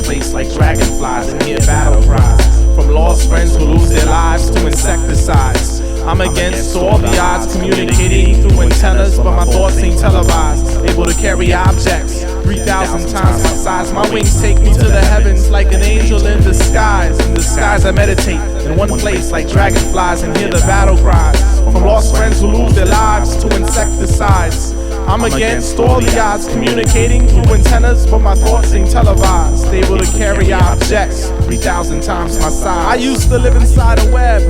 place like dragonflies and hear battle cries. From lost friends who lose their lives to insecticides. I'm against all the odds, communicating through antennas, but my thoughts ain't televised. Able to carry objects 3,000 times my size. My wings take me to the heavens like an angel in disguise. In the skies I meditate in one place like dragonflies and hear the battle cries. From lost friends who lose their lives to insecticides. I'm against all the odds, communicating through antennas, but my thoughts ain't televised. Able to carry objects 3,000 times my size. I used to live inside a web,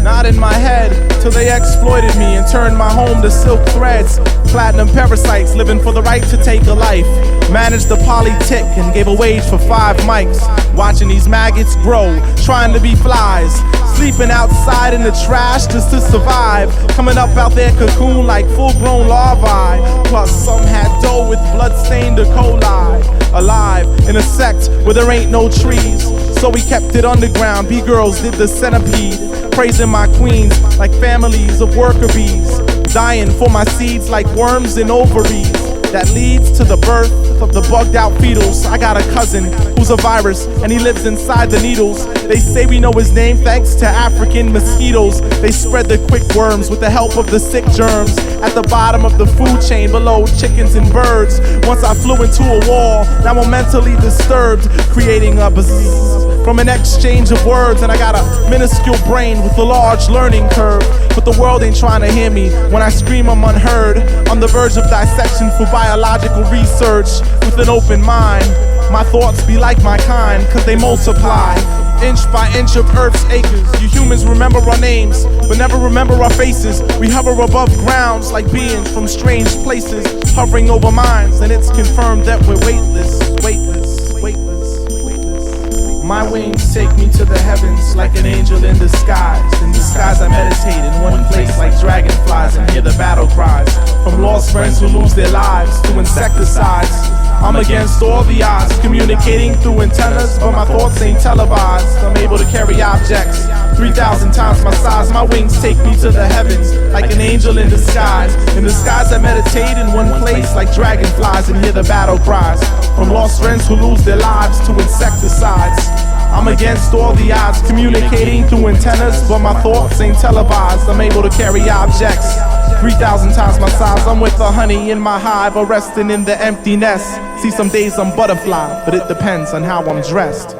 not in my head, till they exploited me and turned my home to silk threads. Platinum parasites living for the right to take a life. Managed the politic and gave a wage for 5 mics. Watching these maggots grow, trying to be flies. Sleeping outside in the trash just to survive. Coming up out their cocoon like full-grown larvae. Plus some had dough with blood-stained E. coli. Alive in a sect where there ain't no trees, so we kept it underground. B-girls did the centipede, praising my queens like families of worker bees. Dying for my seeds like worms in ovaries. That leads to the birth of the bugged out fetals. I got a cousin who's a virus and he lives inside the needles. They say we know his name thanks to African mosquitoes. They spread the quick worms with the help of the sick germs. At the bottom of the food chain below chickens and birds. Once I flew into a wall, now I'm mentally disturbed, creating a buzz from an exchange of words. And I got a minuscule brain with a large learning curve. But the world ain't trying to hear me. When I scream I'm unheard. On the verge of dissection for biological research. With an open mind, my thoughts be like my kind, cause they multiply inch by inch of Earth's acres. You humans remember our names, but never remember our faces. We hover above grounds like beings from strange places, hovering over minds, and it's confirmed that we're weightless, weightless, weightless, weightless. My wings take me to the heavens like an angel in disguise. In disguise I meditate in one place like dragonflies and hear the battle cries. From lost friends who lose their lives to insecticides. I'm against all the odds, communicating through antennas, but my thoughts ain't televised. I'm able to carry objects 3,000 times my size. My wings take me to the heavens like an angel in disguise. In the skies I meditate in one place like dragonflies and hear the battle cries. From lost friends who lose their lives to insecticides. I'm against all the odds, communicating through antennas, but my thoughts ain't televised. I'm able to carry objects 3,000 times my size. I'm with the honey in my hive, or resting in the empty nest. See, some days I'm butterfly, but it depends on how I'm dressed.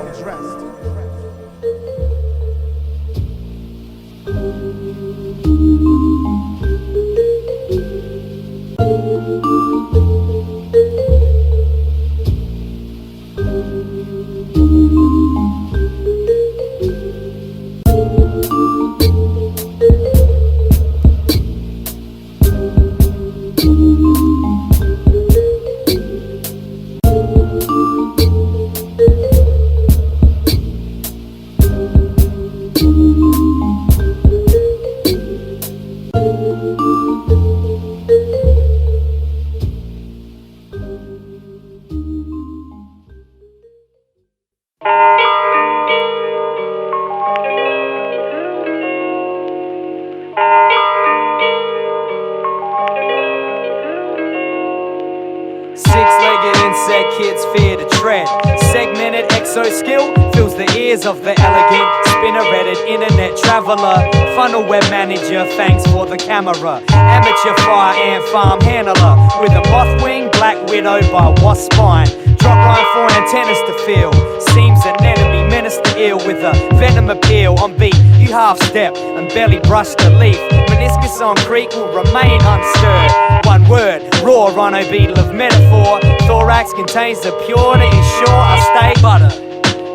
kids fear to tread. Segmented exoskill fills the ears of the elegant, spinner-headed internet traveler. Funnel web manager, thanks for the camera. Amateur fire ant farm handler with a moth wing, black widow by wasp spine. Drop line for antennas to feel. Seems an enemy, menace to ill with a venom appeal. On beat, you half step and barely brush the leaf. Meniscus on creek will remain unstirred. One word, raw rhino beetle of metaphor. Thorax contains the pure to ensure I stay butter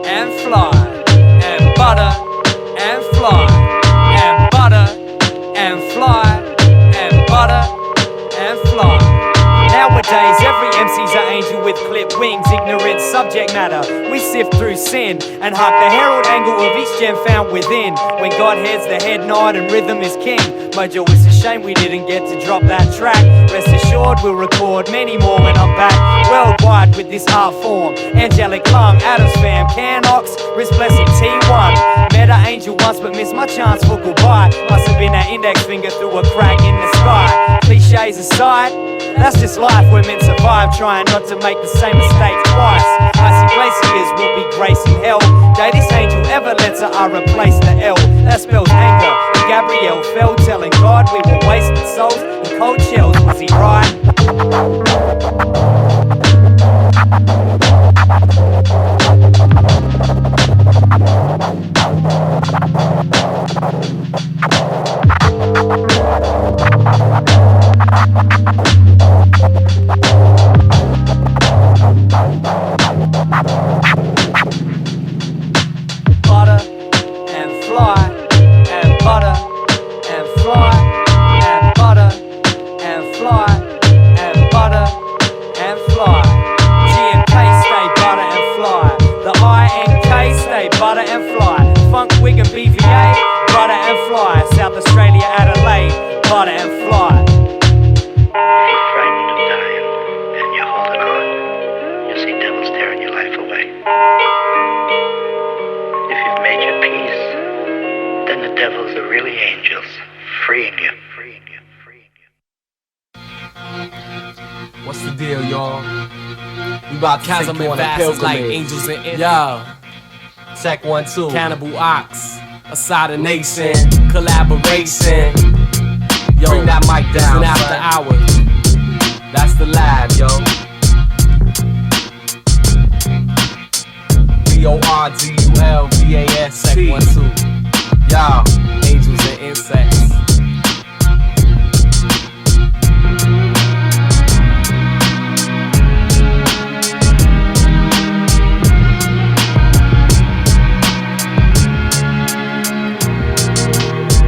and fly, and butter and fly, and butter and fly, and butter and fly. Nowadays, every MC's an angel with clipped wings, ignorant subject matter. We sift through sin and hark the herald angle of each gem found within. When God heads the head nod and rhythm is king, Mojo is a shame we didn't get to drop that track. Rest assured we'll record many more when I'm back worldwide with this art form. Angelic Lung, Adams fam, Canox, Wrist Blessing T1. Met an angel once but missed my chance for goodbye. Must have been that index finger through a crack in the sky. Cliches aside, that's just life, we're meant to survive, trying not to make the same mistake twice. Icy glaciers will be gracing hell. Day this angel ever lets her I replace the L. That spells anger. And Gabrielle fell telling God we were wasting souls in cold shells. Was he right? Butter and fly and butter and fly and butter and fly and butter and fly. G and K stay butter and fly. The I and K stay butter and fly. Funk Wig and BVA, butter and fly. South Australia, Adelaide, butter and fly. If you're frightened of dying and you're holding on, you'll see devils tearing your life away. If you've made your peace, then the devils are really angels, freeing you. What's the deal, y'all? We about to take you on a pilgrimage. Like angels and yo, check 1, 2. Cannibal Ox, Aside a Nation, collaboration. Yo, bring that mic down. After hours. That's the lab, yo. BORDULVAS, check 1, 2. Yo, angels and insects.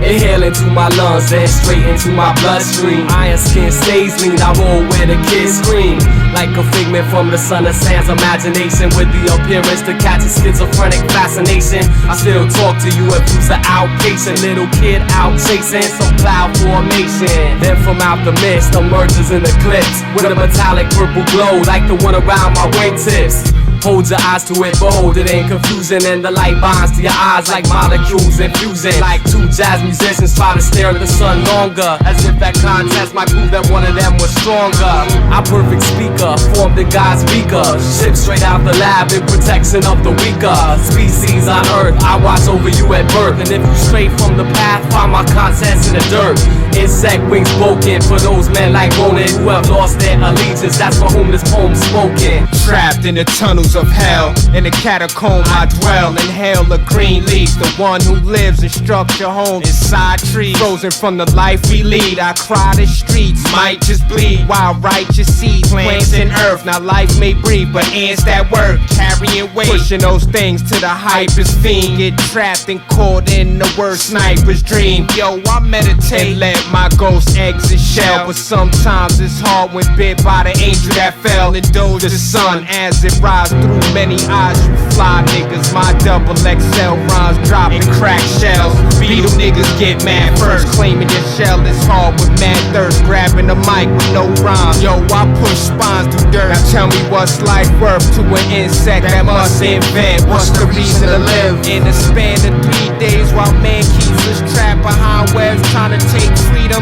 Inhale into my lungs, then straight into my bloodstream. Iron skin stays lean, I roll where the kids scream. Like a figment from the son of Sam's imagination, with the appearance to catch a schizophrenic fascination. I still talk to you if you's an outpatient little kid out chasing some cloud formation. Then from out the mist emerges an eclipse with a metallic purple glow like the one around my wingtips. Hold your eyes to it, behold it in confusion, and the light binds to your eyes like molecules infusing. Like two jazz musicians try to stare at the sun longer, as if that contest might prove that one of them was stronger. Our perfect speaker, formed in God's beaker, shipped straight out the lab in protection of the weaker species on earth. I watch over you at birth, and if you stray from the path, find my contents in the dirt. Insect wings broken for those men like Ronan who have lost their allegiance. That's for whom this poem's spoken. Trapped in the tunnels of hell, in the catacomb I dwell. Inhale a green leaf, the one who lives in structure homes inside trees. Frozen from the life we lead, I cry the streets might just bleed while righteous seeds plants in earth. Now life may breathe, but ants that work carrying weight, pushing those things to the hypest fiend. Get trapped and caught in the worst sniper's dream. Yo, I meditate, let my ghost exit shell, but sometimes it's hard when bit by the angel that fell. Indulge the sun as it rises through many eyes. You fly niggas, my double XL rhymes dropping crack shells. Beetle niggas get mad first, claiming your shell is hard with mad thirst, grabbing the mic with no rhyme. Yo, I push spines through dirt. Now tell me what's life worth to an insect that must invent. What's the reason to live? In the span of 3 days while man keeps us trapped behind webs trying to take freedom.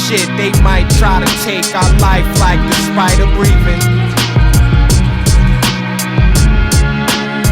Shit, they might try to take our life like the spider breathing.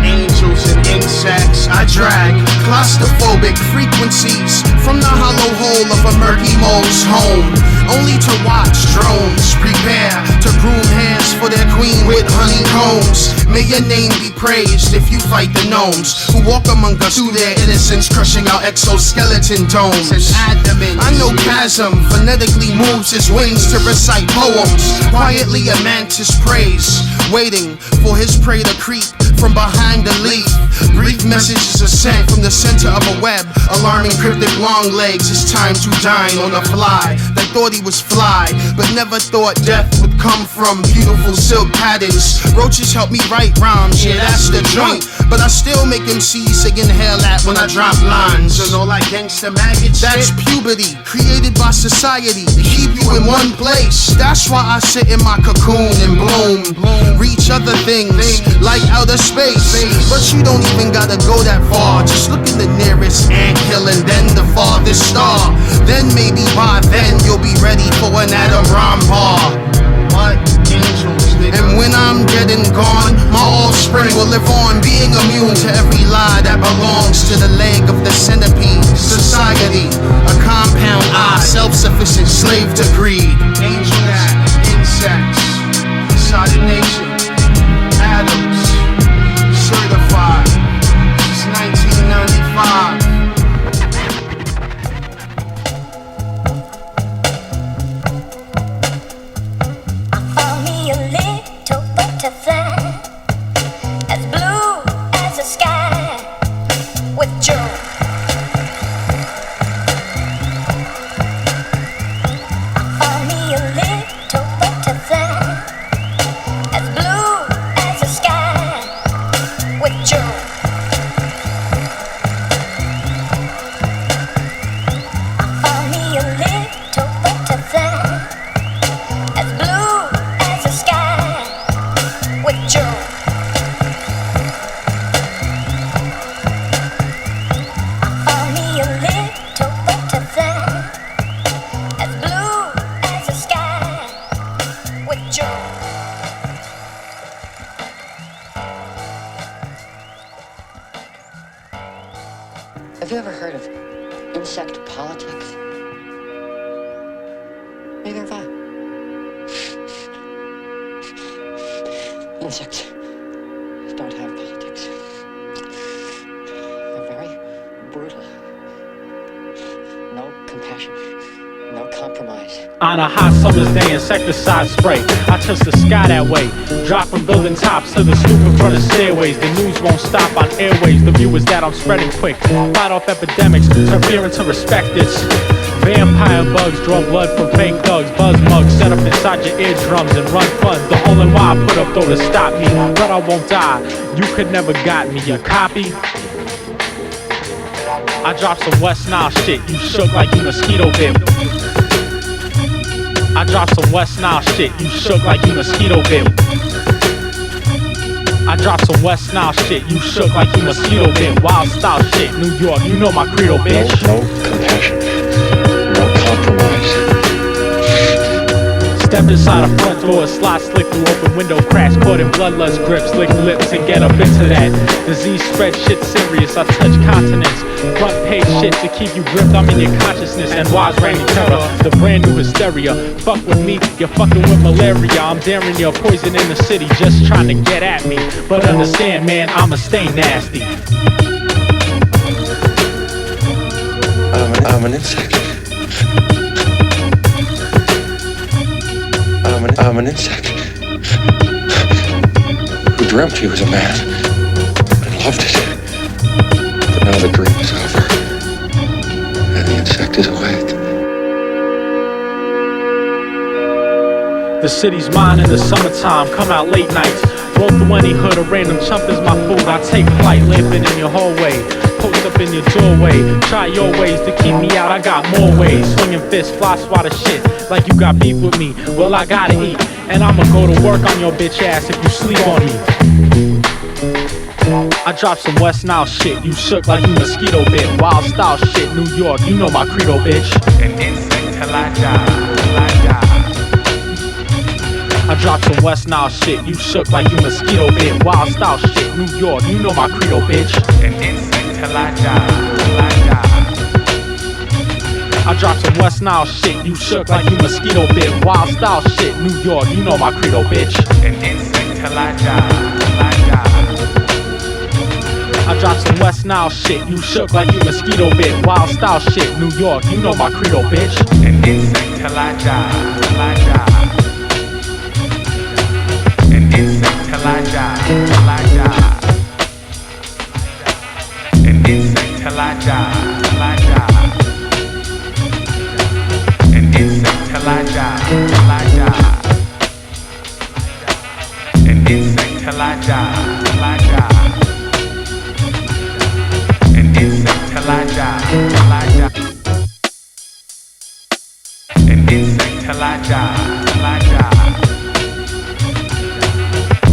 Angels and insects I drag claustrophobic frequencies from the hollow hole of a murky mole's home, only to watch drones prepare to groom hands for their queen with honeycombs. May your name be praised if you fight the gnomes who walk among us through their innocence, crushing our exoskeleton domes. I know Kasm phonetically moves his wings to recite poems. Quietly a mantis prays, waiting for his prey to creep from behind the leaf. Brief messages are sent from the center of a web, alarming cryptic long legs. It's time to dine on a fly that thought he was fly, but never thought death would come from beautiful silk patterns. Roaches help me write rhymes, yeah, that's the joint. But I still make MCs say inhale at when I drop lines. And all that gangsta maggot shit, that's puberty, created by society to keep you in one place. That's why I sit in my cocoon and bloom, reach other things like outer space. But you don't even gotta go that far. Just look at the nearest anthill and then the farthest star. Then maybe by then you'll be ready for an atom bomb bar. What? Angels, nigga. And when I'm dead and gone, my offspring will live on, being immune to every lie that belongs to the leg of the centipede. Society, a compound I, self-sufficient slave to greed. Angels, insects, Sodden Nation, Adams, certified since 1995. As blue as the sky with joy. I found me a little butterfly, as blue as the sky with joy. I found me a little butterfly, as blue as the sky with joy. Have you ever heard of insect politics? Neither have I. Insects don't have politics. They're very brutal. No compassion, no compromise. On a hot summer's day, insecticide spray. I touch the sky that way. Drop from building tops to the stoop in front of stairways. The news won't stop on airways. The view is that I'm spreading quick. Fight off epidemics, turn fear into respect this. Vampire bugs draw blood from fake thugs. Buzz mugs set up inside your eardrums and run funds. The hole in why I put up though to stop me. But I won't die. You could never got me. A copy? I dropped some West Nile shit. You shook like you mosquito bit. I dropped some West Nile shit. You shook like you mosquito bit. I dropped some West Nile shit. You shook like you mosquito bit. Wild style shit. New York, you know my credo, bitch. No compassion, no compromise. Step inside a front door, slide slick through open window cracks, caught in bloodlust grips, lick lips and get up into that. Disease spread shit serious, I touch continents. Front page shit to keep you gripped, I'm in your consciousness. And wise reigning terror, the brand new hysteria. Fuck with me, you're fucking with malaria. I'm daring you, poison in the city, just trying to get at me. But understand, man, I'ma stay nasty. I'm an insect. I'm an insect who dreamt he was a man and loved it. But now the dream is over and the insect is awake. The city's mine in the summertime, come out late nights. Roll through any hood, a random chump is my food. I take flight, limping in your hallway. Post up in your doorway, try your ways to keep me out, I got more ways. Swinging fists, fly swat shit, like you got beef with me. Well, I gotta eat, and I'ma go to work on your bitch ass if you sleep on me. I dropped some West Nile shit, you shook like you mosquito bit. Wild style shit, New York, you know my credo, bitch. An insect till I die, till I die. I dropped some West Nile shit, you shook like you mosquito bit. Wild style shit, New York, you know my credo, bitch. An insect till I die, till I die. I dropped some West Nile shit, you shook like you mosquito bit. Wild style shit, New York, you know my credo, bitch. An insect till I die, till I die. I dropped some West Nile shit, you shook like you mosquito bit. Wild style shit, New York, you know my credo, bitch. An insect till I die, till I die. An insect till I die, till I die. An insect till I die, till I die. An insect till I die, till I die. till I die, till I die. An insect till I die, till I die. An insect till I die, till I die.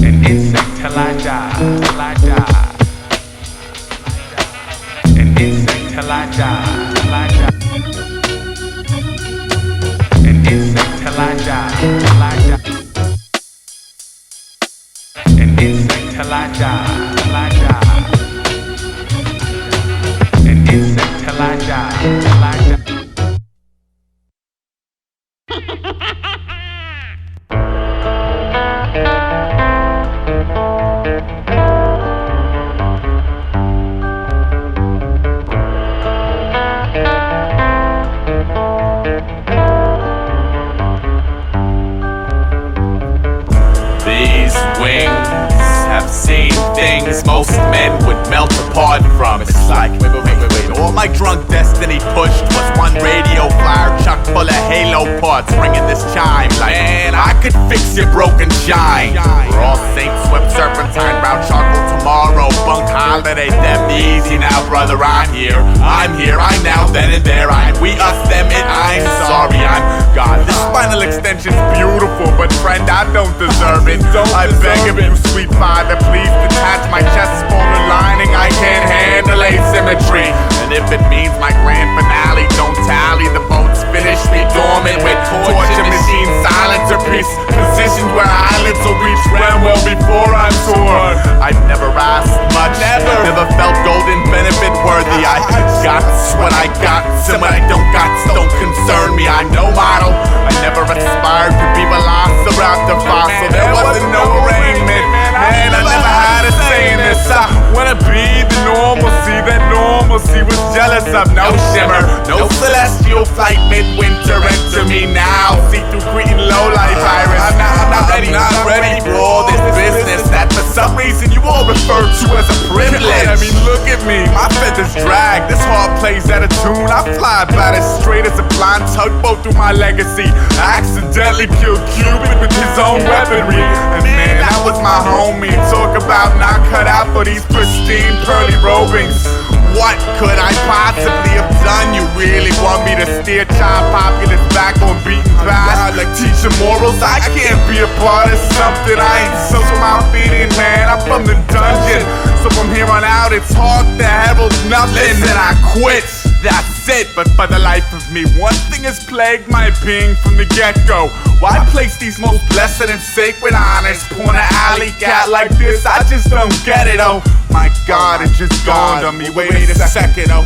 An insect till I die, till I die. An insect till I die, till I die. An insect till I die, till I die. An insect till I die, till I die. An insect till I die, till I die. These wings have seen things most men would melt apart from. It's like, wait. All my drunk destiny pushed was one radio flyer chock full of halo parts, ringing this chime like, man, I could fix your broken shine. We're all saints, swept serpentine, round charcoal tomorrow, bunk holiday, them easy now, brother. I'm here, I now, then and there. I'm we, us, them, it. I'm sorry, I'm God. This spinal extension's beautiful, but friend, I don't deserve it. I beg of you, sweet father, please detach my chest's spoiler lining. I can't handle asymmetry. And if it means my grand finale don't tally, the boat's finished me dormant with torture machine silencer piece positioned where eyelids will reach well before I'm torn. I've never asked much, never felt golden benefit worthy. I got what I got, and what I don't concern me. I'm no model. I never aspired to be velociraptor fossil. There wasn't no arraignment. Man, I never had a say in this. I wanna be the normalcy that normalcy was jealous of. No shimmer, no celestial flight midwinter. Enter me now. See through Cretan lowlife iris. I'm not ready for all this business that for some reason you all refer to as a privilege. I mean, look at me, my feathers drag. This heart plays out of tune. I fly about as straight as a blind tugboat through my legacy. I accidentally killed Cupid with his own weaponry. And man, that was my homie. Talk about not cut out for these pristine pearly robings. What could I possibly have done? You really want me to steer child populace back on beaten paths? Like teaching morals? I can't be a part of something I ain't so mouth eating, man. I'm from the dungeon, so from here on out it's hard to herald nothing. Listen, I quit. That's it, but for the life of me, one thing has plagued my being from the get-go. Why place these most blessed and sacred honors upon an alley cat like this? I just don't get it, oh my God, it just dawned on me. Wait a second, oh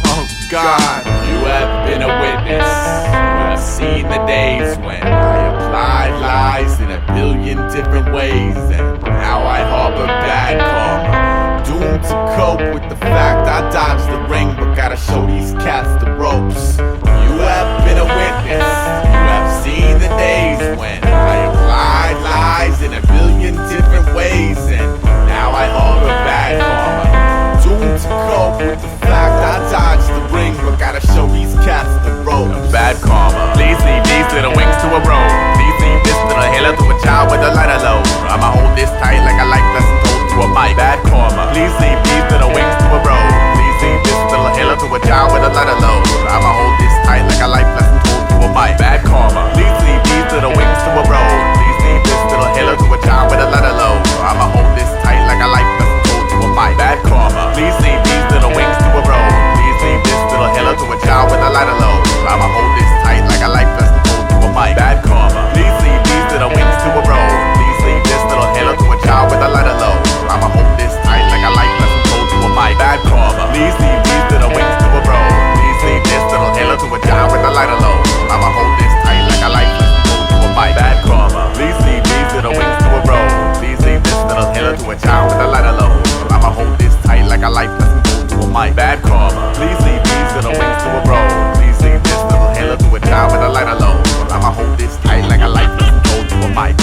God. You have been a witness, you have seen the days when I applied lies in a billion different ways, and now I harbor bad karma. Doomed to cope with the fact I dodged the ring, but gotta show these cats the ropes. You have been a witness, you have seen the days when I applied lies in a billion different ways, and now I harbor bad karma. Doomed to cope with the fact I dodged the ring, but gotta show these cats the ropes. Bad karma, please leave these little wings to a road. Please leave this little halo to a child with a lighter load. I'ma hold this tight like a life lesson told to a mic. Bad karma, please leave these little wings to a road. Please leave this little halo to a child with a lighter load. I'ma hold this tight like a life lesson told to a mic. Bad karma, please leave these little wings to a road. Please leave this little halo to a child with a lighter load. I'ma hold this tight like a life lesson told to a mic. Bad karma, please leave these little wings to a road. Please leave this little halo to a child with a lighter load. I'ma hold this tight like a life lesson told to a mic. Bad karma, please leave these little wings to a road. Please leave this little halo to a child with a lighter load. I'ma hold this tight like a life lesson told to a mic. Bad karma, please leave these little wings to a road. Please leave this little halo to a child with a lighter load. I'ma hold this tight like a life lesson told to a mic. Bad karma, please leave these little wings to a road. Please leave this little halo to a child with a lighter load. I'ma hold this tight like a life lesson told to a mic. Bad karma, please leave these little wings to a road. Please leave this little halo to a child with a lighter load. I'ma hold this tight like a life lesson told to a mic.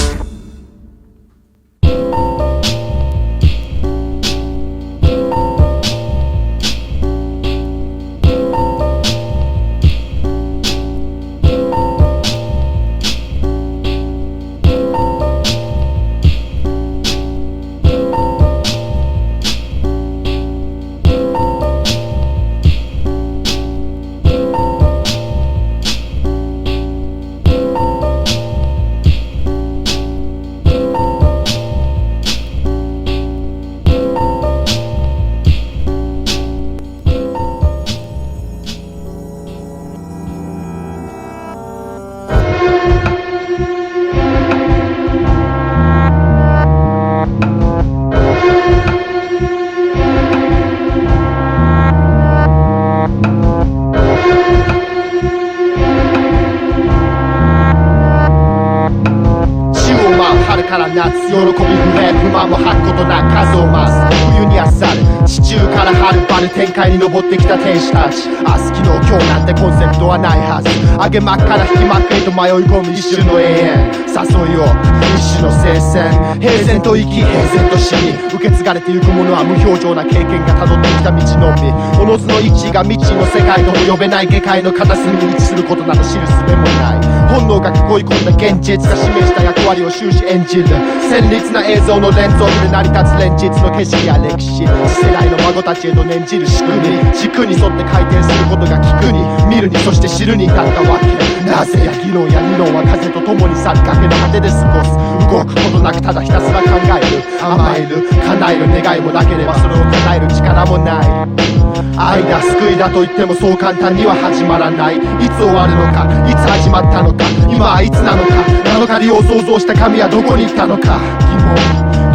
から夏喜び不明不満も吐くことなく数を増す冬にあっさる地中から春バル展開に登ってきた天使たち明日昨日今日なんてコンセプトはないはず上げ真っから引きまっくりと迷い込む一瞬の永遠誘いを一種の聖戦平然と生き平然と死に受け継がれてゆくものは無表情な経験が辿ってきた道のみおのずの位置が未知の世界とも呼べない下界の片隅に位置することなど知るすべもない本能が囲い込んだ現実が示した役割を終始演じる鮮烈な映像の連続で成り立つ連日の景色や歴史次世代の孫たちへと念じる仕組み軸に沿って回転することが聞くに見るにそして知るに至ったわけなぜや議論や理論は風と共に去り崖の果てで過ごす動くことなくただひたすら考える甘える叶える願いもなければそれを叶える力もない愛だ救いだと言ってもそう簡単には始まらないいつ終わるのかいつ始まったのか今はいつなのか7日利を想像した神はどこに行ったのか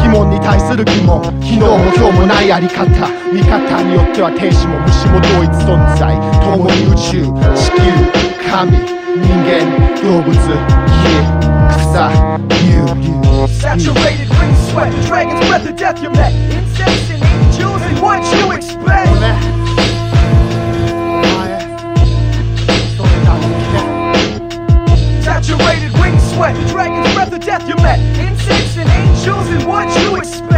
疑問に対する疑問昨日も今日もないあり方見方によっては天使も虫も同一存在共に宇宙地球神人間動物木草竜 Saturated wind sweat dragon's breath of death you met insects and angels and what you expect Saturated wind sweat dragon's breath of death you met insects and angels and what you expect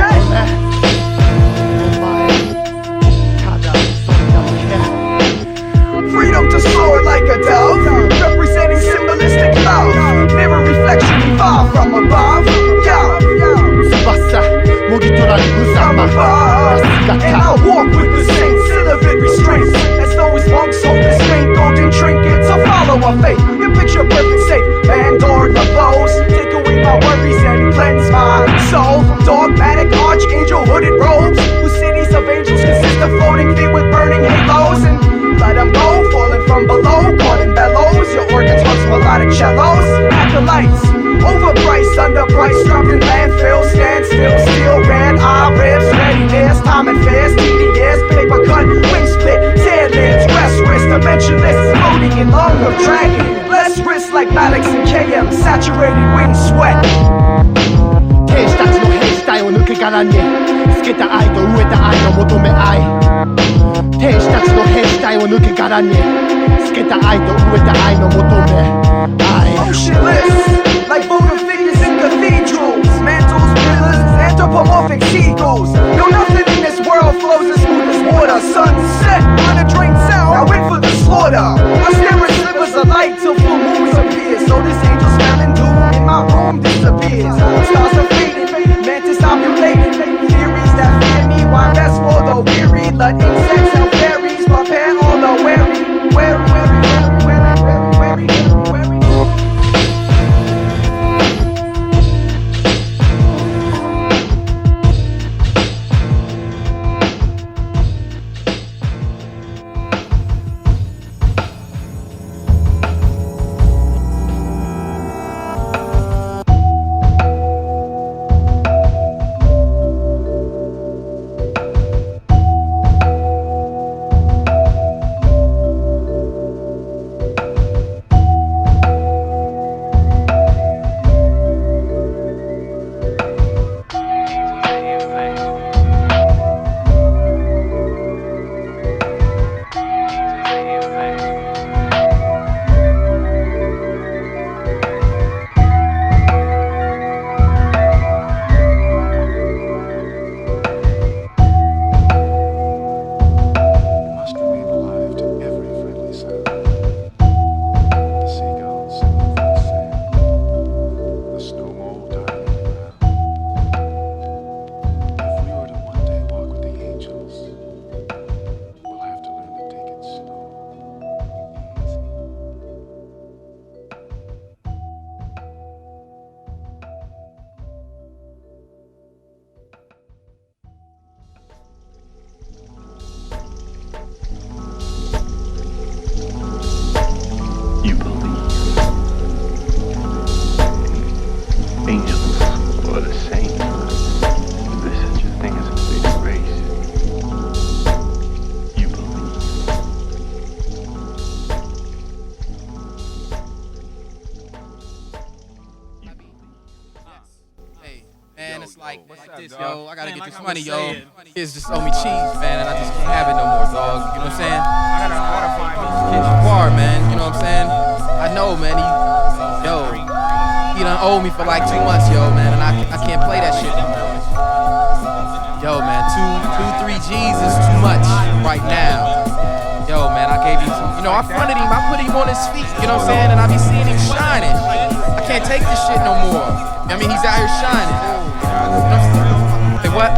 Freedom to soar like a dove representing symbolistic love mirror reflection evolve from above yo 翼もぎ取られ無様 And I'll walk with the saints in a vivid restraint as those monks hold this faint golden trinket to follow our faith you picture perfect safe and guard the foes take away my worries and cleanse my soul from dogmatic archangel hooded robes whose cities of angels consist of floating feet with burning halos and let them go falling from below caught in bellows your organs once melodic cellos acolytes overpriced underpriced dropped in landfill stand still steel ran eye ribs readiness time and fast TDS paper cut wing split tear lids rest wrist dimensionless floating in lung of dragon less wrists like Maliks and KM saturated wind sweat 天使たちの兵士体を抜け殻につけた愛と飢えた愛の求め愛天使たちの兵士体を抜け殻につけた愛と飢えた愛の求め愛 Motionless like votive figures in cathedrals mantles pillars anthropomorphic seagulls no nothing in this world flows as smooth as water sunset on a drain sound now in for the slaughter I stare at slivers of light till full moons appear so this angel smelling doom in my room disappears stars are fading mantis ovulating theories that fear me why rest for the weary let insects and fairies prepare all the weary this, yo. I gotta get this money, yo. Kids just owe me cheese, man, and I just can't have it no more, dog. You know what I'm saying? I gotta find these kids bar, man. You know what I'm saying? I know, man. He done owed me for like 2 months, yo, man, and I can't play that shit no more. Yo, man, 3 G's is too much right now. Yo, man, I gave him some, I fronted him, I put him on his feet, you know what I'm saying? And I be seeing him shining. I can't take this shit no more. I mean, he's out here shining. Hey, what?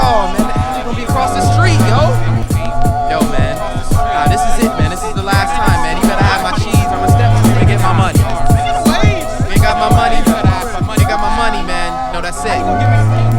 Oh, man, he's gonna be across the street, yo. Yo, man, this is it, man. This is the last time, man. You better have my cheese. I'm gonna step in and get my money. You ain't got my money. You ain't got my money, man. No, that's it.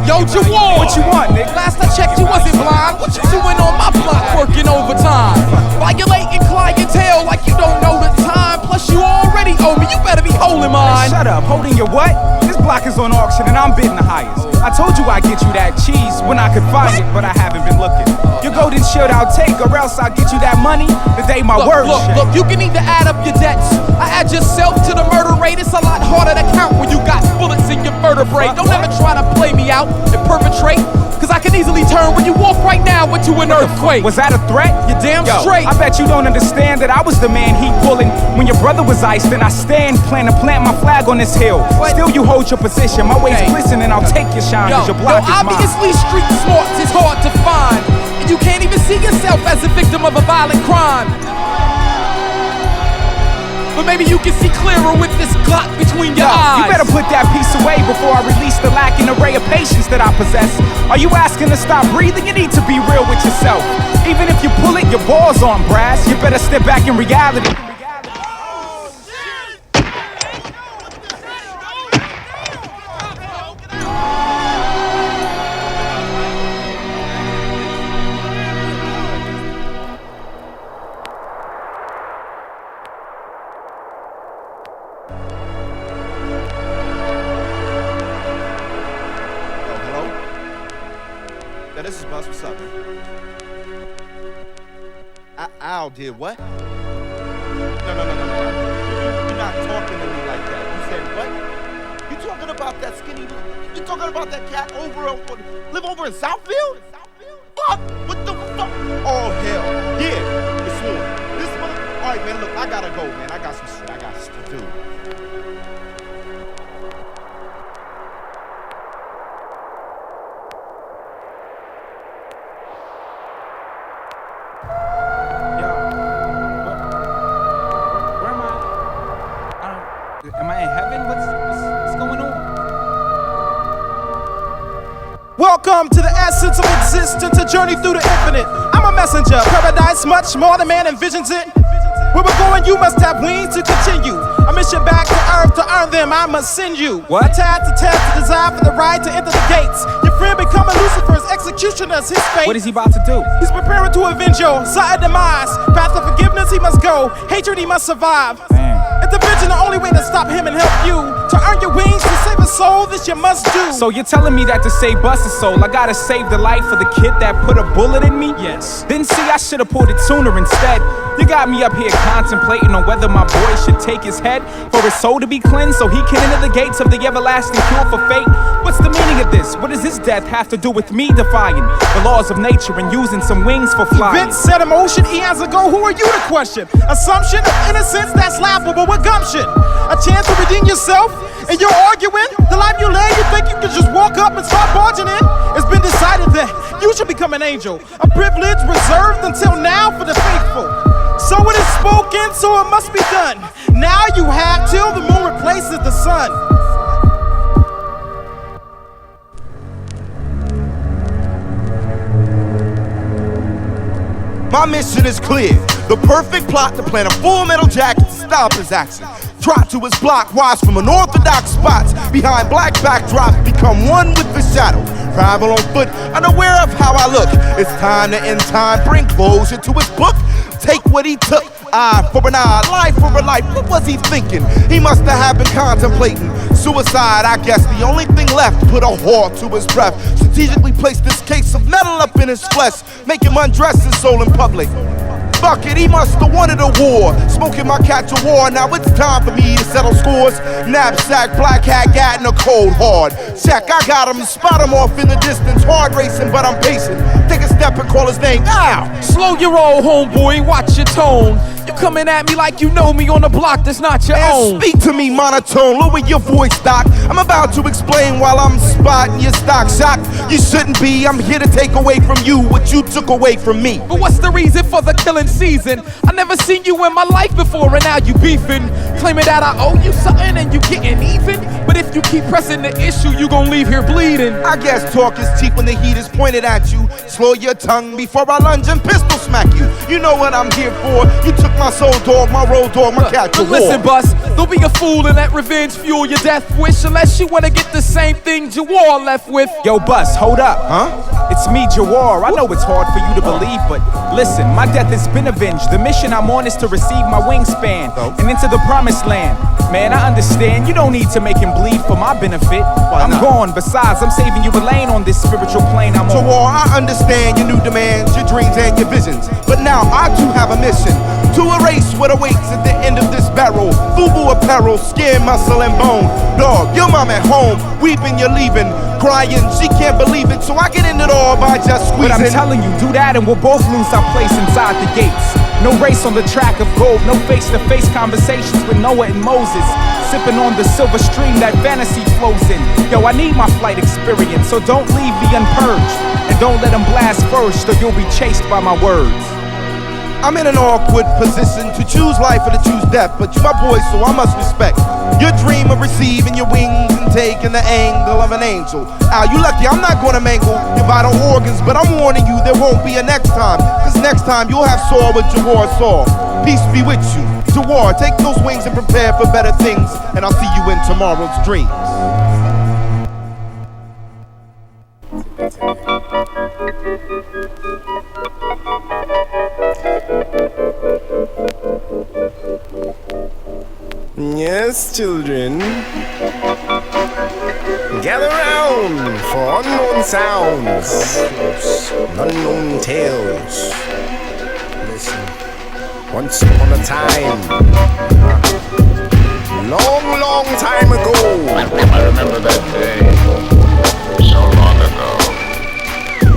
Yo, Jawar! What you want, nigga? Last I checked, you wasn't blind. What you doing on my block working overtime? Violating clientele like you don't know the time. Plus, you already owe me. You better be holding mine. Shut up. Holding your what? This block is on auction and I'm bidding the highest. I told you I'd get you that cheese when I could find it, but I haven't been looking. Your golden shield I'll take, or else I'll get you that money the day my word shake. Look, you can either add up your debts. I add yourself to the murder rate. It's a lot harder to count when you got bullets in your vertebrae. Don't ever try to play me out and perpetrate, cause I can easily turn when you walk right now into an earthquake. Was that a threat? You're damn straight. I bet you don't understand that I was the man he pulling. When your brother was iced, then I plan to plant my flag on this hill. What? Still you hold your position. My ways glisten and I'll take your shine, cause your block is mine. Obviously street smarts is hard to find, and you can't even see yourself as a victim of a violent crime. But maybe you can see clearer with this Glock between your eyes. You better put that piece away before I release the lacking array of patience that I possess. Are you asking to stop breathing? You need to be real with yourself. Even if you pull it, your balls on brass. You better step back in reality. This is Buzz. What's up, man? Al did what? No. You're not talking to me like that. You said what? You talking about that skinny? You talking about that cat live over in Southfield? Fuck! What the fuck? Oh hell, yeah. It's on. This mother. All right, man. Look, I gotta go, man. I got some shit I got to do. Am I in heaven? What's going on? Welcome to the essence of existence, a journey through the infinite. I'm a messenger, paradise much more than man envisions it. Where we're going, you must have wings to continue. A mission back to earth, to earn them, I must send you. What? Tad to test, to desire for the right to enter the gates. Your friend becoming Lucifer's executioner's his fate. What is he about to do? He's preparing to avenge your sudden demise. Path of forgiveness he must go, hatred he must survive. Intervention the only way to stop him and help you. To earn your wings, to save a soul, this you must do. So you're telling me that to save Buster's soul, I gotta save the life of the kid that put a bullet in me? Yes. Then see, I should've pulled it sooner instead. You got me up here contemplating on whether my boy should take his head for his soul to be cleansed so he can enter the gates of the everlasting cure for fate. What's the meaning of this? What does his death have to do with me defying the laws of nature and using some wings for flying? Events set in motion eons ago, who are you to question? Assumption of innocence that's laughable with gumption. A chance to redeem yourself, and you're arguing. The life you led, you think you can just walk up and start barging in? It's been decided that you should become an angel, a privilege reserved until now for the faithful. So it is spoken, so it must be done. Now you have till the moon replaces the sun. My mission is clear. The perfect plot to plant a full metal jacket to stop his action. Trot to his block, watch from unorthodox spots. Behind black backdrops, become one with the shadow. Travel on foot, unaware of how I look. It's time to end time, bring closure to his book. Take what he took, eye for an eye, life for a life. What was he thinking? He must have been contemplating suicide. I guess the only thing left, put a whore to his breath. Strategically place this case of metal up in his flesh. Make him undress his soul in public. Fuck it, he must have wanted a war. Smoking my catch a war, now it's time for me to settle scores. Knapsack, black hat, gat in a cold hard. Check, I got him, spot him off in the distance. Hard racing, but I'm pacing. Take a step and call his name, ow! Slow your roll, homeboy, watch your tone. You coming at me like you know me on the block that's not your own. Speak to me monotone, lower your voice, doc. I'm about to explain while I'm spotting your stock shock. You shouldn't be, I'm here to take away from you what you took away from me. But what's the reason for the killing season? I never seen you in my life before and now you beefing. Claiming that I owe you something and you getting even. But if you keep pressing the issue, you gon' leave here bleeding. I guess talk is cheap when the heat is pointed at you. Slow your tongue before I lunge and pistol smack you. You know what I'm here for. You took my soul dog, my road dog, my cat to war. Listen, Bus, don't be a fool and let revenge fuel your death wish unless you wanna get the same thing Jawar left with. Yo, Bus, hold up. Huh? It's me, Jawar. I know it's hard for you to believe, but listen, my death has been avenged. The mission I'm on is to receive my wingspan and into the promised land. Man, I understand you don't need to make him bleed for my benefit. I'm gone. Besides, I'm saving you a lane on this spiritual plane I'm on. Jawar, I understand your new demands, your dreams and your visions. But now I too have a mission to erase what awaits at the end of this barrel. Fubu apparel, skin, muscle, and bone. Dog, your mom at home, weeping, you're leaving. Crying, she can't believe it, so I get in it all by just squeezing. But I'm telling you, do that and we'll both lose our place inside the gates. No race on the track of gold, no face-to-face conversations with Noah and Moses. Sipping on the silver stream that fantasy flows in. Yo, I need my flight experience, so don't leave me unpurged. And don't let them blast first, or you'll be chased by my words. I'm in an awkward position to choose life or to choose death, but you my boy, so I must respect your dream of receiving your wings and taking the angle of an angel. Al, you lucky I'm not gonna mangle your vital organs, but I'm warning you there won't be a next time, cause next time you'll have saw what Jawar saw. Peace be with you. Jawar, take those wings and prepare for better things, and I'll see you in tomorrow's dreams. Yes, children. Gather round for unknown sounds, unknown tales. Listen. Once upon a time, long, long time ago. I remember that day, so long ago.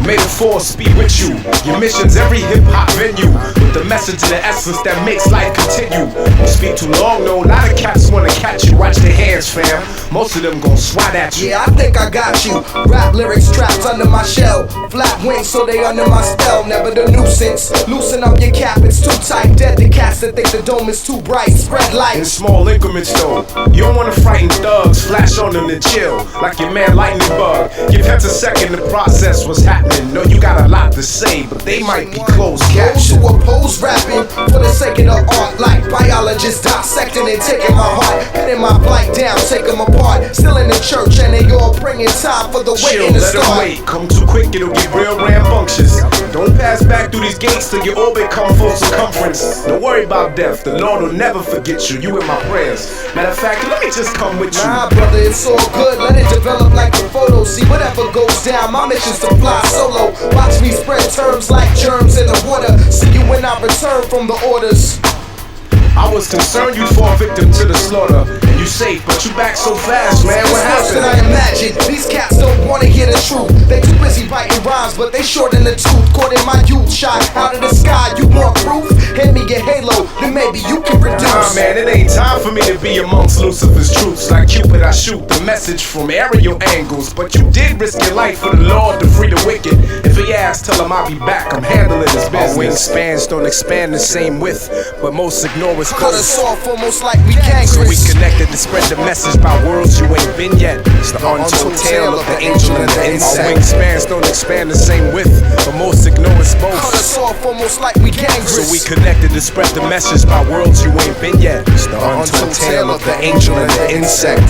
May the force be with you. Your mission's every hip-hop venue, with the message and the essence that makes life continue. Don't speak too long, no, a lot of cats wanna catch you. Watch their hands, fam, most of them gon' swat at you. Yeah, I think I got you. Rap lyrics trapped under my shell. Flat wings so they under my spell. Never the nuisance. Loosen up your cap, it's too tight. Dead the cats that think the dome is too bright. Spread light. In small increments though. You don't wanna frighten thugs. Flash on them and chill, like your man Lightning Bug. Give heads a second to process what's happening. Know you got a lot to say, but they might be closed captioned. Those who oppose rapping for the sake of the art, like biologists dissecting and taking my heart, pinning my plight down, take them apart. Still in the church and they all bringing time for the waiting to start. Let 'em wait. Come too quick, it'll get real rambunctious. Don't pass back through these gates till your orbit come full circumference. Don't worry about death, the Lord will never forget you. You in my prayers. Matter of fact, let me just come with you. Nah, brother, it's all good. Let it develop like a photo. See whatever goes down. My mission's to fly solo. Watch me spread terms like germs in the water. See you when I return from the orders. I was concerned you'd fall victim to the slaughter. And you safe, but you back so fast, man. What happened? Than I imagine. These cats don't wanna hear the truth. They too busy biting rhymes, but they short in the tooth. Caught in my youth, shot out of the sky. You want proof? Hand me your halo, then maybe you can reduce. Nah, man, it ain't time for me to be amongst Lucifer's troops. Like Cupid, I shoot the message from aerial angles. But you did risk your life for the Lord to free the wicked. If he asks, tell him I'll be back. I'm handling his business. Our wingspans don't expand the same width, but most ignore us. Cut us off almost like we gangrous. So we connected to spread the message by worlds you ain't been yet. It's the untold tale of the angel and the insect. Our wingspans don't expand the same width, but most ignore us both. Cut us off almost like we gangrous. So we connected to spread the message by worlds you ain't been yet. It's the untold tale of the angel and the insect.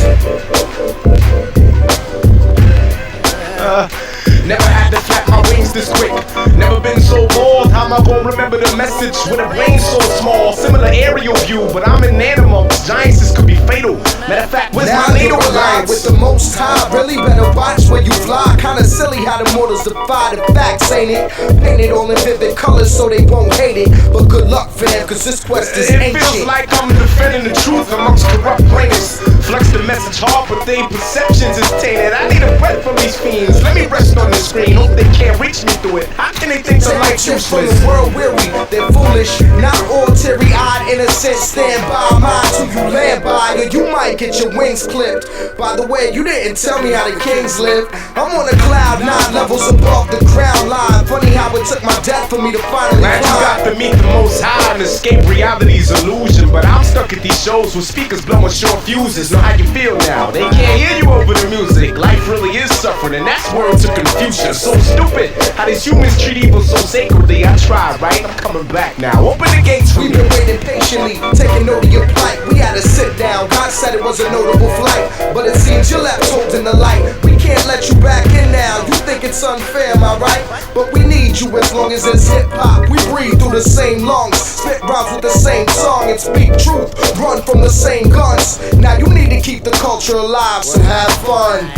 Never had to flap my wings this quick. Never been so bold, how time I won't remember the message when it rains so small. Similar aerial view, but I'm an animal. Giants could be fatal. Matter of fact, where's now my NATO you're aligned with the most high. Really better watch where you fly. Kinda silly how the mortals defy the facts, ain't it? Painted all in vivid colors so they won't hate it. But good luck, fam, cause this quest is it ancient. It feels like I'm defending the truth amongst corrupt plaintiffs. Flex the message hard, but their perceptions is tainted. I need a breath from these fiends. Let me rest on the screen. Hope they can't reach me through it. How can they think the light's from useless? the world weary, they're foolish. Not all teary-eyed, innocent. Stand by mine till you land by, or you might get your wings clipped. By the way, you didn't tell me how the kings live. I'm on a cloud 9 levels above the ground line. Funny how it took my death for me to finally Glad you got to meet the most high and escape reality's illusion. But I'm stuck at these shows with speakers blowing short fuses. Know how you feel now? They can't hear you over the music. Life really is suffering, and that's words of confusion. So stupid how these humans treat evil so sacredly. I tried, right? I'm coming back now. Open the gates for me. We've been waiting patiently, taking note of your plight. We had to sit down. God said it was a notable flight, but it seems you're left holding the light. We can't let you back in now. You think it's unfair, am I right? But we need you as long as it's hip hop. We breathe through the same lungs, spit rhymes with the same song, and speak truth. Run from the same guns. Now you need to keep the culture alive, so have fun.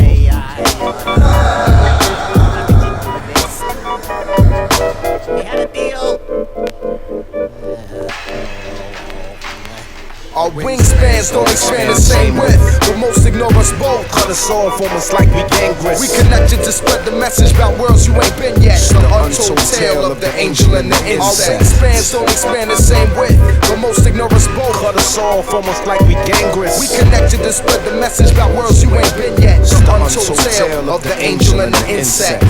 Our wingspans don't expand the same width, but most ignore us both. Cut us off almost like we gangrous. We connected to spread the message about worlds you ain't been yet. The untold tale of the angel and the insect. Our wingspans don't expand the same width, but most ignore us both. Cut us off almost like we gangrous. We connected to spread the message about worlds you ain't been yet. The untold tale of the angel and the insect.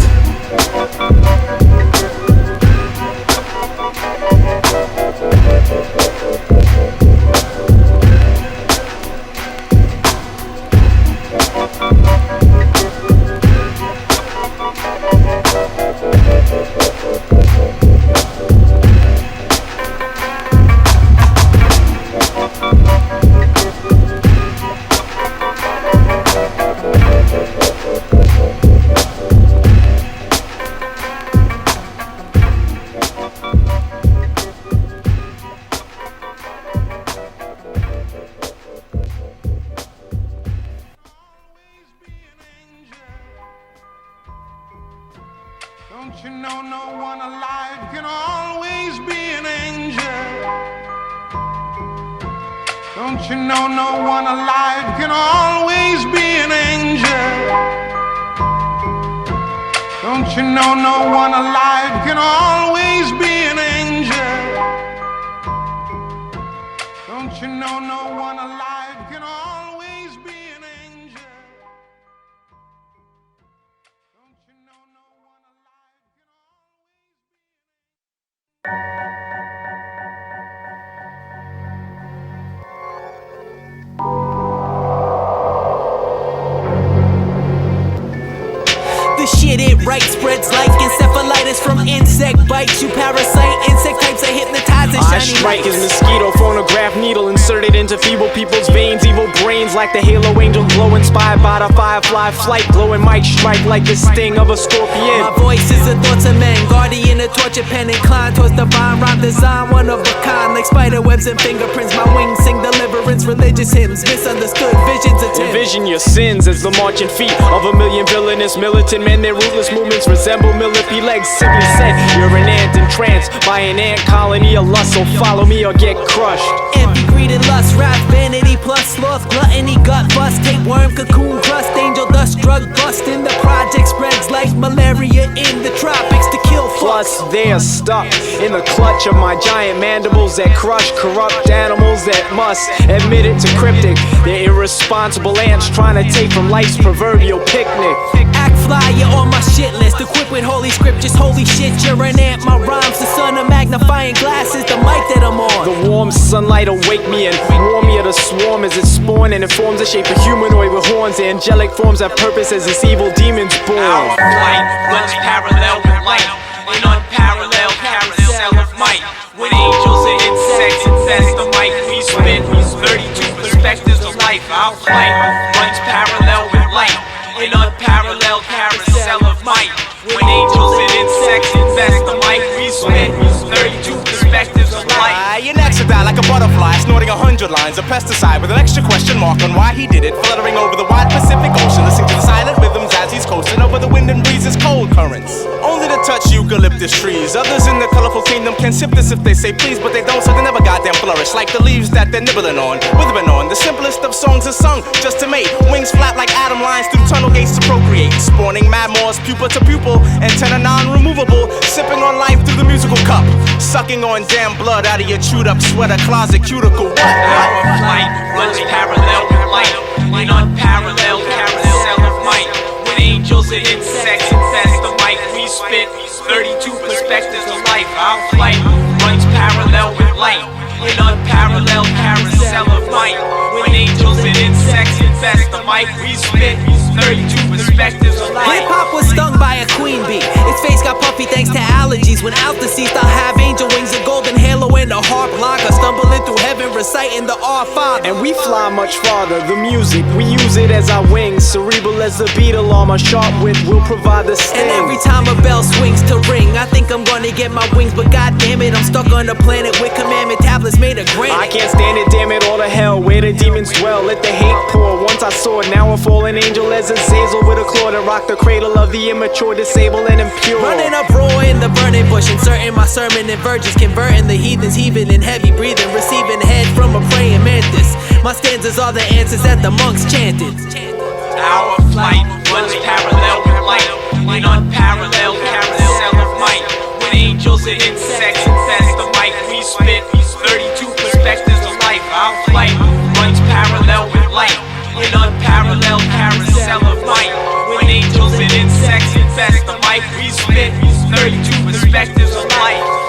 Don't you know no one alive can always be an angel? Don't you know no one alive can always be an angel? Don't you know no one alive can always be an angel? Don't you know no one alive can always be an angel? Don't you know no one alive can The shit it right spreads like encephalitis from insect bites. You parasite insect types are hypnotizing I shiny strike lights. his mosquito phonograph needle inserted into feeble people's veins. Evil brains like the halo angel glow inspired by the firefly flight. Glowing might strike like the sting of a scorpion. My voice is a thought to men, guardian of torture pen, inclined towards divine rhyme design, one of a kind, like spider webs and fingerprints. My wings sing deliverance, religious hymns, misunderstood visions attempt. Envision your sins as the marching feet of a million villainous militant men. Their ruthless movements resemble millipede legs. Simply said, you're an ant entranced by an ant colony of lust. So follow me or get crushed. Envy, greed, and lust, wrath, vanity, plus sloth, gluttony, gut bust, tapeworm, cocoon, crust, angel dust, drug bust. In the project spreads like malaria in the tropics to kill Plus they're stuck in the clutch of my giant mandibles that crush corrupt animals that must admit it to Cryptic. They're irresponsible ants trying to take from life's proverbial picnic. Act fly, you're on my shit list, equipped with holy scriptures. Holy shit, you're an ant, my rhymes the sun of magnifying glasses, the mic that I'm on. The warm sunlight awake me and warm me to swarm as it spawn, and it forms a shape of humanoid with horns. The angelic forms have purpose as this evil demon's born. Our flight runs parallel with light, an unparalleled carousel of might. With angels and insects infest the mic, we spin 32 perspectives of life. Our flight runs parallel with light, an unparalleled carousel of might. When angels and insects infest the mic, we spin to die like a butterfly, snorting 100 lines of pesticide with an extra question mark on why he did it, fluttering over the wide Pacific Ocean, listening to the silent rhythms as he's coasting over the wind and breezes cold currents. Only to touch eucalyptus trees. Others in the colorful kingdom can sip this if they say please, but they don't, so they never goddamn flourish like the leaves that they're nibbling on, withering on. The simplest of songs is sung just to mate, wings flap like atom lines through tunnel gates to procreate, spawning mad moors, pupa to pupil, antenna non-removable, sipping on life through the musical cup, sucking on damn blood out of your chewed up sweater closet cuticle. What? Our flight runs parallel with light, an unparalleled carousel of might. With angels and insects infest the mic, we spit 32 perspectives of life. Our flight runs parallel with light, an unparalleled carousel of might. When angels and insects infest the mic, we spit 32 perspectives of life. Hip-hop was stung by a queen bee. Its face got puffy thanks to allergies. When out the seas, I'll have angel wings, a golden halo, and a harp lager. Stumbling through heaven, reciting the Our Father. And we fly much farther. The music, we use it as our wings. Cerebral as the beat alarm, a sharp wit will provide the sting. And every time a bell swings to ring, I think I'm gonna get my wings, but goddamn it, I'm stuck on a planet with commandment tablets made of granite. I can't stand it, damn it, all to hell, where the demons dwell. Let the hate pour. Once I saw it, now a fallen angel as Azazel with a claw to rock the cradle of the immature, disabled and impure. Running up raw in the burning bush, inserting my sermon in virgins, converting the heathens, heaving and heavy breathing, receiving head from a praying mantis. My stanzas are the answers that the monks chanted. Our flight runs parallel with light, an unparalleled carousel of might. When angels and insects infest the mic, we spit 32 perspectives of life. Our flight runs parallel with light, an unparalleled carousel of might. When angels and insects infest the mic, we spit 32 perspectives of life.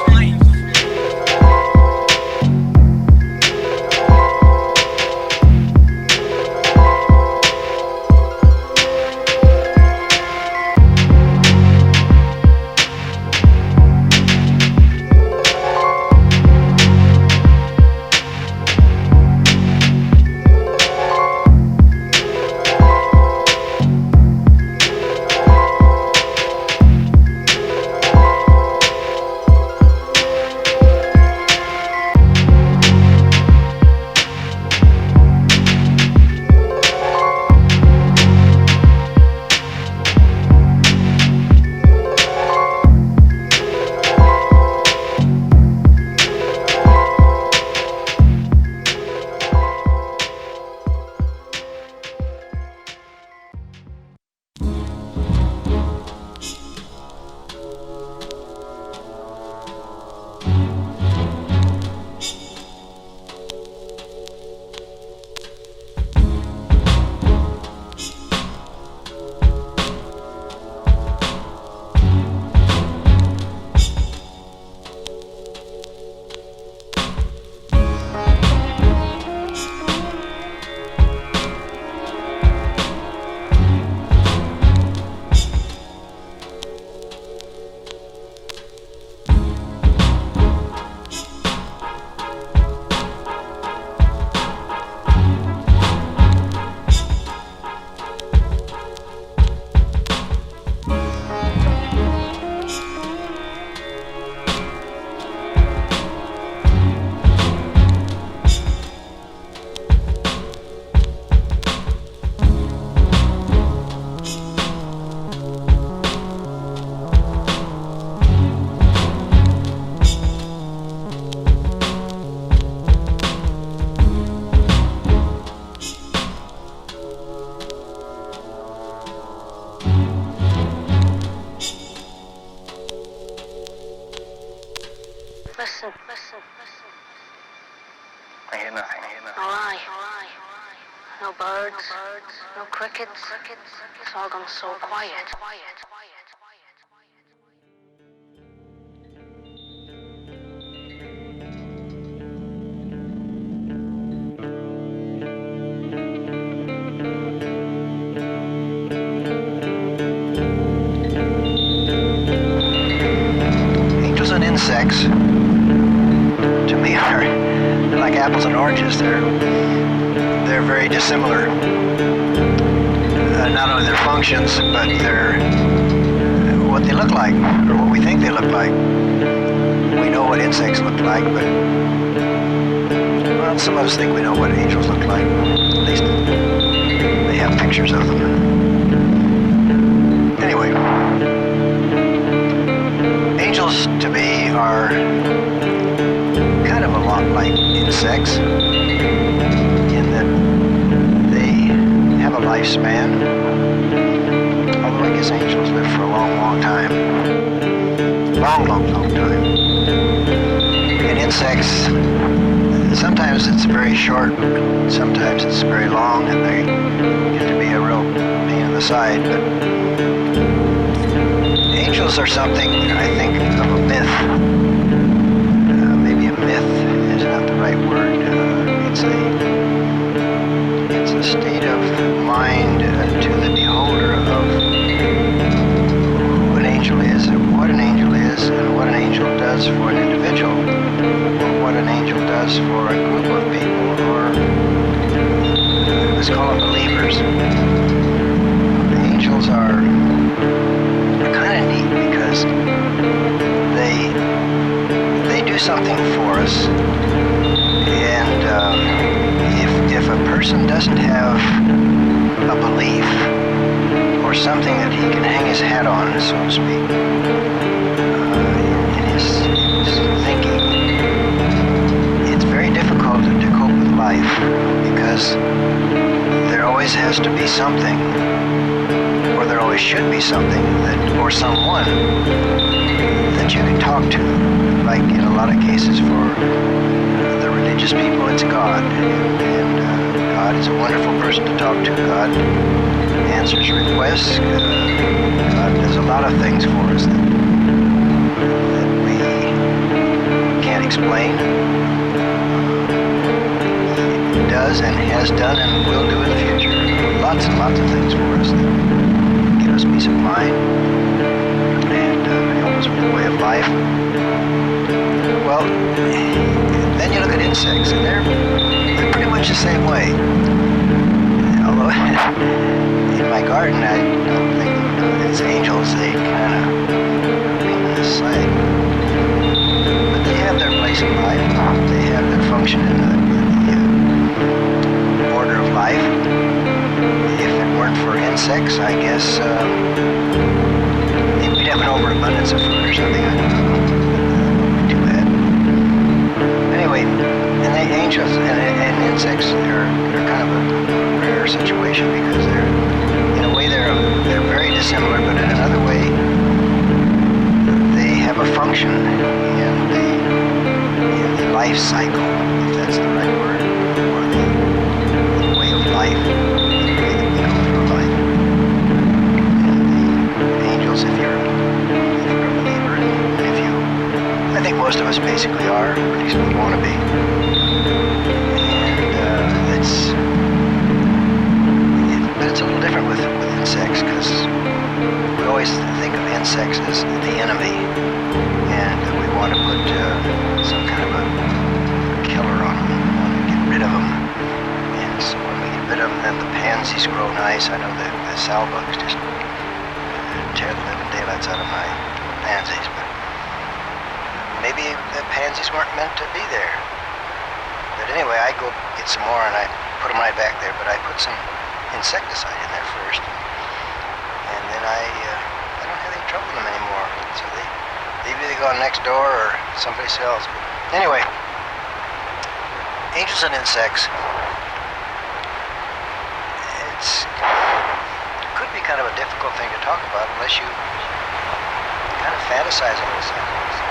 I hear nothing. No lie. No birds. No crickets. It's all gone so quiet. Angels and insects, to me, they're like apples and oranges. They're very dissimilar. Not only their functions, but their what they look like, or what we think they look like. We know what insects look like, but Well, some of us think we know what angels look like. At least they have pictures of them. Anyway, angels to me are kind of a lot like insects in that they have a lifespan. Although I guess angels live for a long, long time. Long, long, long time. And insects, sometimes it's very short, sometimes it's very long, and they get to be a real pain in the side. But angels are something, I think, of a myth. Maybe a myth is not the right word. It's a state of mind to the beholder of who an angel is, and what an angel is, and what an angel does for an individual, or what an angel does for a group of people, or let's call them believers. Angels are kind of neat because they do something for us, and if a person doesn't have a belief or something that he can hang his hat on, so to speak, in his thinking, it's very difficult to cope with life because there always has to be something, or there always should be something that, or someone that you can talk to. Like in a lot of cases for the religious people, it's God, and God is a wonderful person to talk to. God answers requests. God does a lot of things for us that we can't explain. He does and has done and will do in the future. Lots and lots of things for us that give us peace of mind and help us with the way of life. Well, then you look at insects, and they're pretty much the same way. Although in my garden, I don't think it's angels. They kind of pain in the side. But they have their place in life. They have their function in the order of life. If it weren't for insects, I guess we'd have an overabundance of food or something. I don't know. Too bad. Anyway, and the angels and insects, they're kind of a rare situation because in a way they're very dissimilar, but in another way they have a function in the life cycle, if that's the right word, or the way of life, the way that we go through life. And the angels, if you're a believer, and if you, I think most of us basically are, or at least we want to be. But it's a little different with insects because we always think of insects as the enemy, and we want to put some kind of a killer on them. We want to get rid of them, and so when we get rid of them, then the pansies grow nice. I know the salbugs just tear the living daylights out of my pansies, but maybe the pansies weren't meant to be there. But anyway, I go get some more and I put them right back there, but I put some insecticide in there first, and then I don't have any trouble with them anymore. So they've either gone next door or someplace else. But anyway, angels and insects. It could be kind of a difficult thing to talk about unless you kind of fantasize a little something.